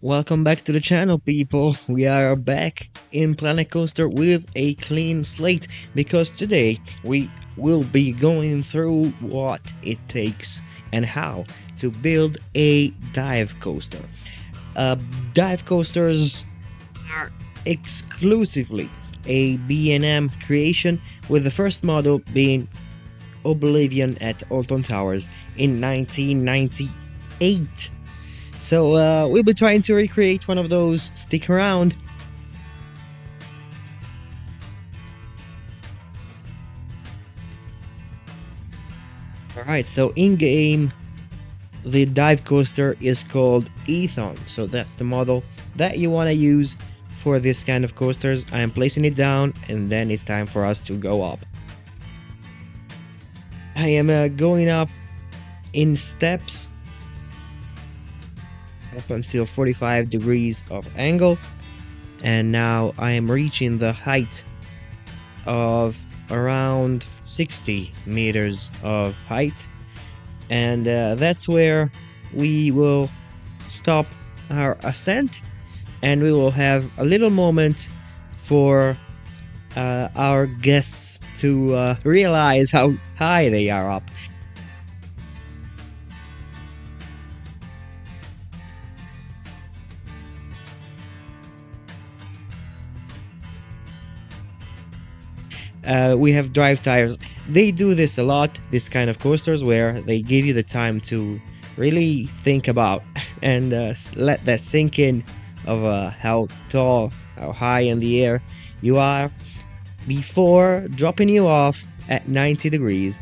Welcome back to the channel, people. We are back in Planet Coaster with a clean slate because today we will be going through what it takes and how to build a dive coaster. Dive coasters are exclusively a B&M creation, with the first model being Oblivion at Alton Towers in 1998. So we'll be trying to recreate one of those. Stick around. Alright, so in-game, the dive coaster is called Ethon. So that's the model that you want to use for this kind of coasters. I am placing it down, and then it's time for us to go up. I am going up in steps up until 45 degrees of angle, and now I am reaching the height of around 60 meters of height, and that's where we will stop our ascent, and we will have a little moment for our guests to realize how high they are up. We have drive tires. They do this a lot, this kind of coasters, where they give you the time to really think about and let that sink in of how tall, how high in the air you are before dropping you off at 90 degrees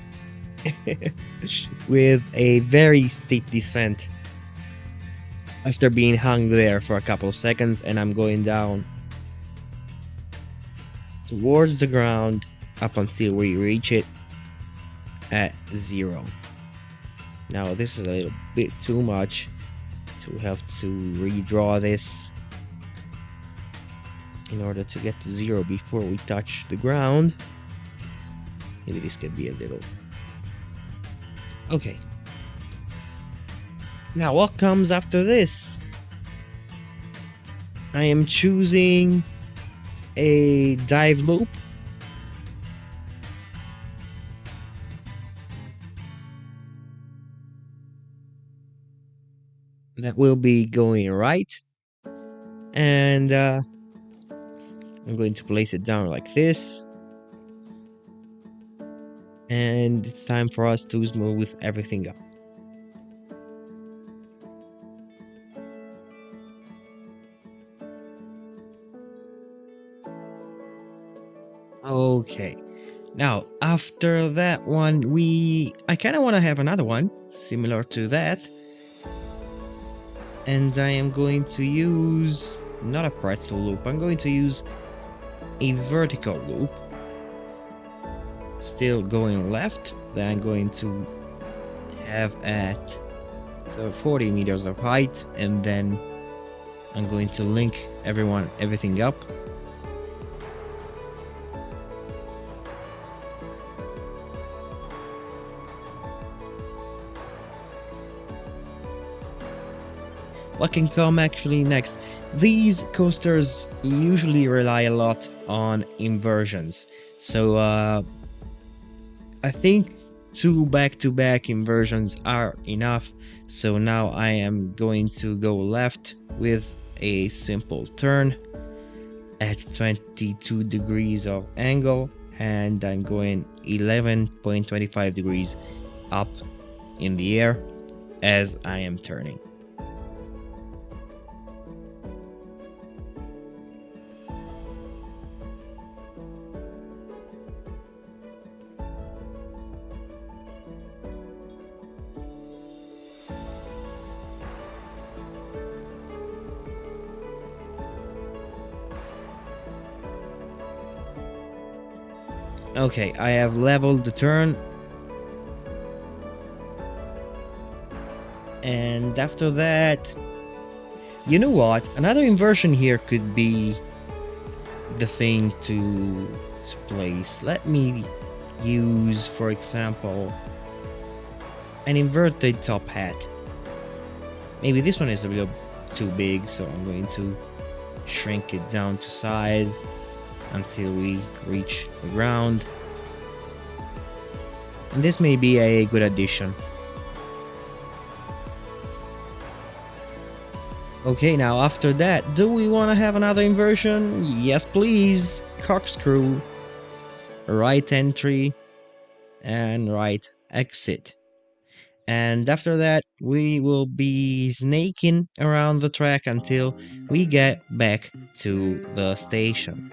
with a very steep descent after being hung there for a couple of seconds, and I'm going down towards the ground up until we reach it at 0. Now this is a little bit too much, so we have to redraw this in order to get to 0 before we touch the ground. Maybe this could be a little... Okay. Now what comes after this? I am choosing a dive loop. That will be going right, and I'm going to place it down like this, and it's time for us to smooth everything up. Okay, now after that one, I kind of want to have another one similar to that, and I am going to use not a pretzel loop. I'm going to use a vertical loop, still going left. Then I'm going to have at 40 meters of height, and then I'm going to link everything up. What can come actually next? These coasters usually rely a lot on inversions, so I think 2 back-to-back inversions are enough. So now I am going to go left with a simple turn at 22 degrees of angle, and I'm going 11.25 degrees up in the air as I am turning. Okay, I have leveled the turn, and after that, you know what? Another inversion here could be the thing to place. Let me use, for example, an inverted top hat. Maybe this one is a little too big, so I'm going to shrink it down to size until we reach the ground. And this may be a good addition. Okay, now after that, do we want to have another inversion? Yes, please. Corkscrew, right entry, and right exit. And after that, we will be snaking around the track until we get back to the station.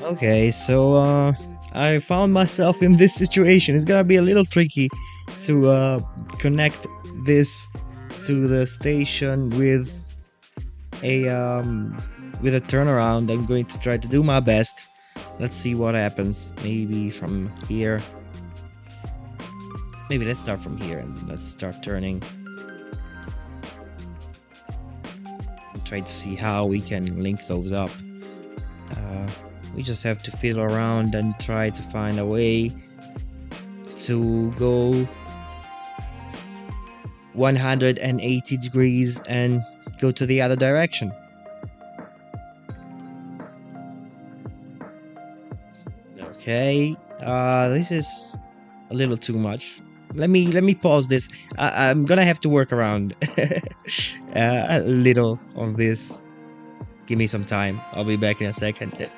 Okay, so I found myself in this situation. It's gonna be a little tricky to connect this to the station with a turnaround. I'm going to try to do my best. Let's see what happens. Maybe from here. Maybe let's start from here and let's start turning. And try to see how we can link those up. We just have to fiddle around and try to find a way to go 180 degrees and go to the other direction. Okay, this is a little too much. Let me pause this. I'm gonna have to work around a little on this. Give me some time. I'll be back in a second.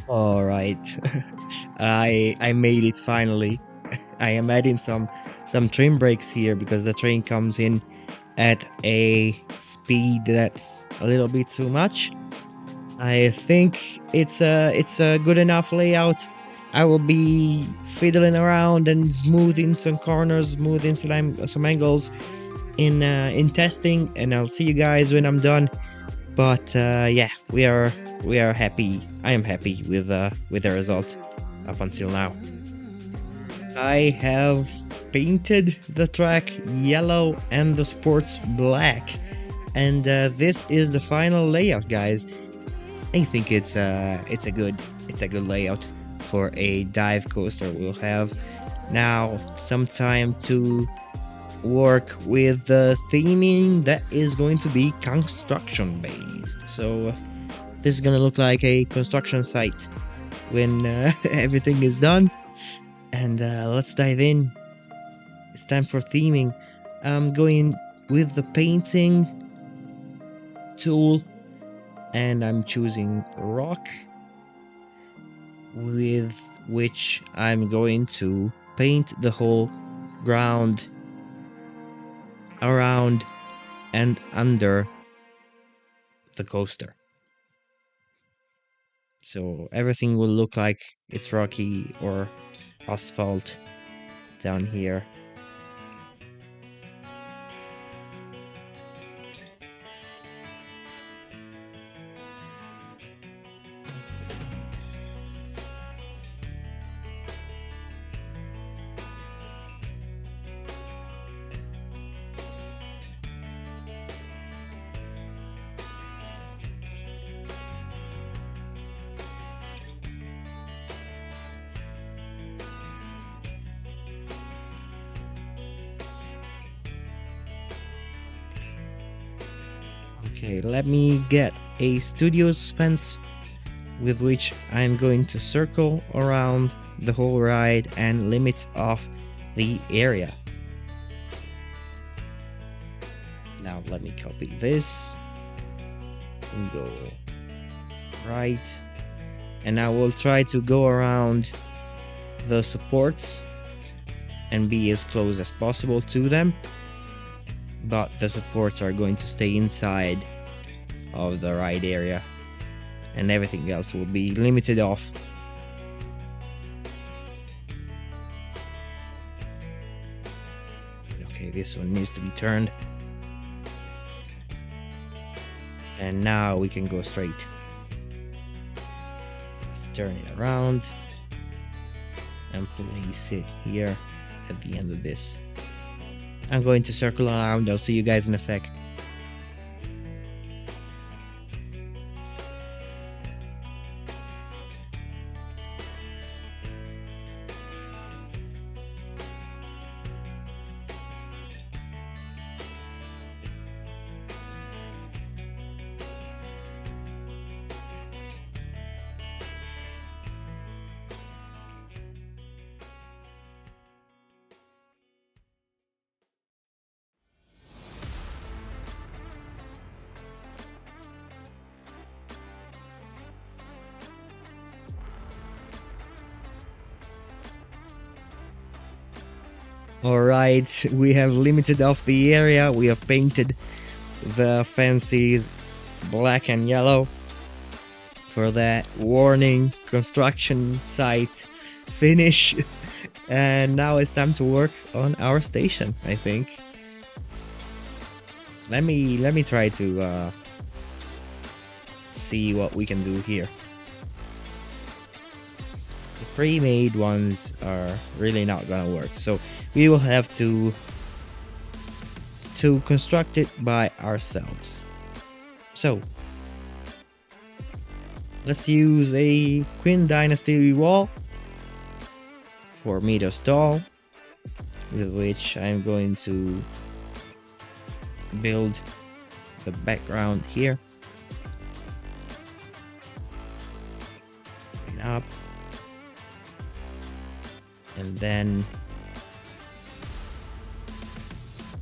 All right, I made it finally. I am adding some train brakes here because the train comes in at a speed that's a little bit too much. I think it's a good enough layout. I will be fiddling around and smoothing some corners, smoothing some angles in testing, and I'll see you guys when I'm done. But yeah, we are happy. I am happy with the result up until now. I have painted the track yellow and the sports black, and this is the final layout, guys. I think it's a good layout for a dive coaster. We'll have now some time to work with the theming that is going to be construction based. So this is gonna look like a construction site when everything is done. And let's dive in. It's time for theming. I'm going with the painting tool, and I'm choosing rock, with which I'm going to paint the whole ground around and under the coaster. So everything will look like it's rocky or asphalt down here. Okay, let me get a studio's fence with which I'm going to circle around the whole ride and limit off the area. Now let me copy this and go right And now we'll try to go around the supports and be as close as possible to them, but the supports are going to stay inside of the ride area and everything else will be limited off. Okay, this one needs to be turned. And now we can go straight. Let's turn it around and place it here at the end of this. I'm going to circle around. I'll see you guys in a sec. Alright, we have limited off the area, we have painted the fences black and yellow for that warning construction site finish, and now it's time to work on our station, I think. Let me try to see what we can do here. The pre-made ones are really not gonna work, so we will have to construct it by ourselves. So let's use a Qin Dynasty wall, 4 meters tall, with which I'm going to build the background here. Up. And then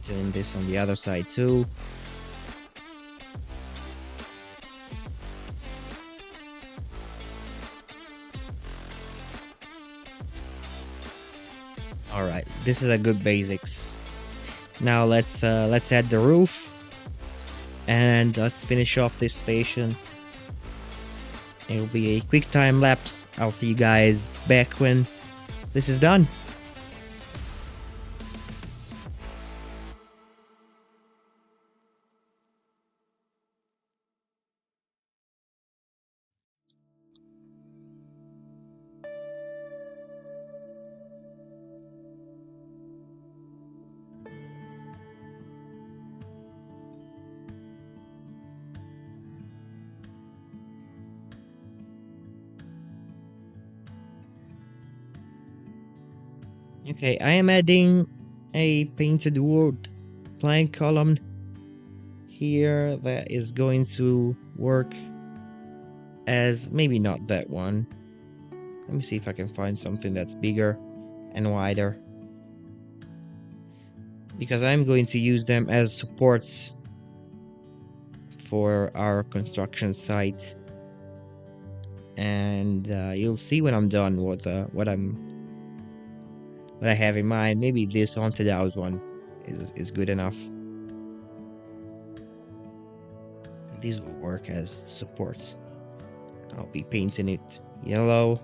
doing this on the other side too. All right, this is a good basics. Now let's add the roof and let's finish off this station. It'll be a quick time lapse. I'll see you guys back when this is done. Okay, I am adding a painted wood plank column here that is going to work as maybe not that one. Let me see if I can find something that's bigger and wider, because I'm going to use them as supports for our construction site, and you'll see when I'm done what I have in mind. Maybe this haunted house one is good enough. These will work as supports. I'll be painting it yellow,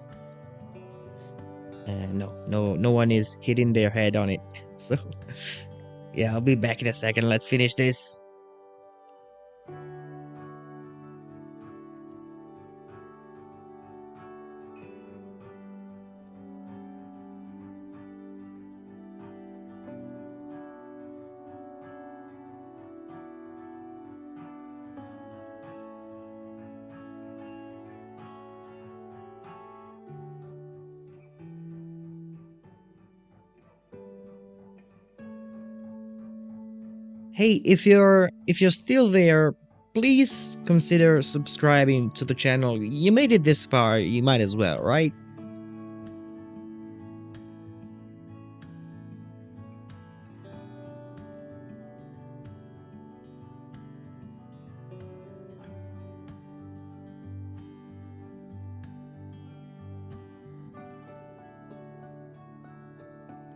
and no one is hitting their head on it. So yeah, I'll be back in a second. Let's finish this. Hey, if you're still there, please consider subscribing to the channel. You made it this far, you might as well, right?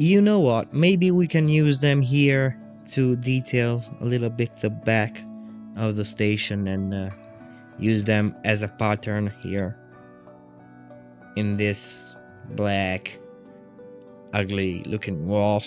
You know what? Maybe we can use them here to detail a little bit the back of the station and use them as a pattern here in this black, ugly looking wall.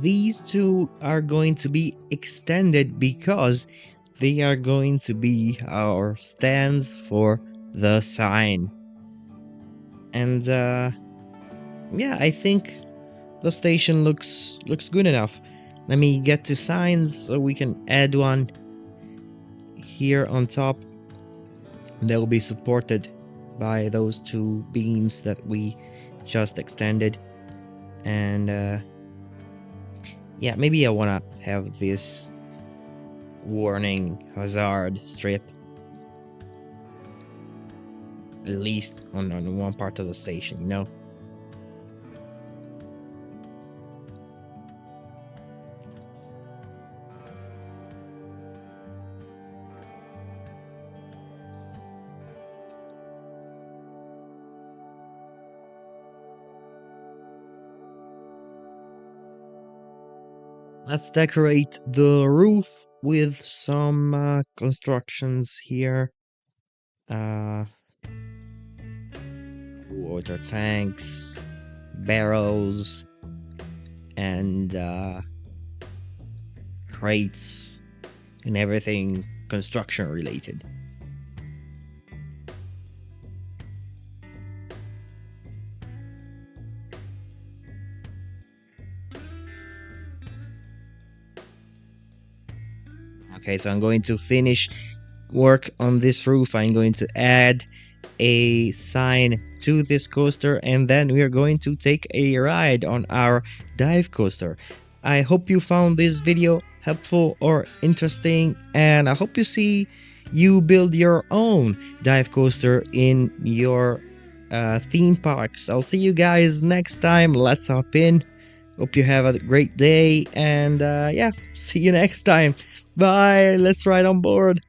These two are going to be extended because they are going to be our stands for the sign. And yeah, I think the station looks good enough. Let me get to signs so we can add one here on top. They'll be supported by those two beams that we just extended. And yeah, maybe I wanna have this warning hazard strip at least on one part of the station, you know? Let's decorate the roof with some constructions here. Water tanks, barrels, and crates, and everything construction related. Okay, so I'm going to finish work on this roof. I'm going to add a sign to this coaster, and then we are going to take a ride on our dive coaster. I hope you found this video helpful or interesting, and I hope you build your own dive coaster in your theme parks. I'll see you guys next time. Let's hop in. Hope you have a great day, and yeah, see you next time. Bye. Let's ride on board.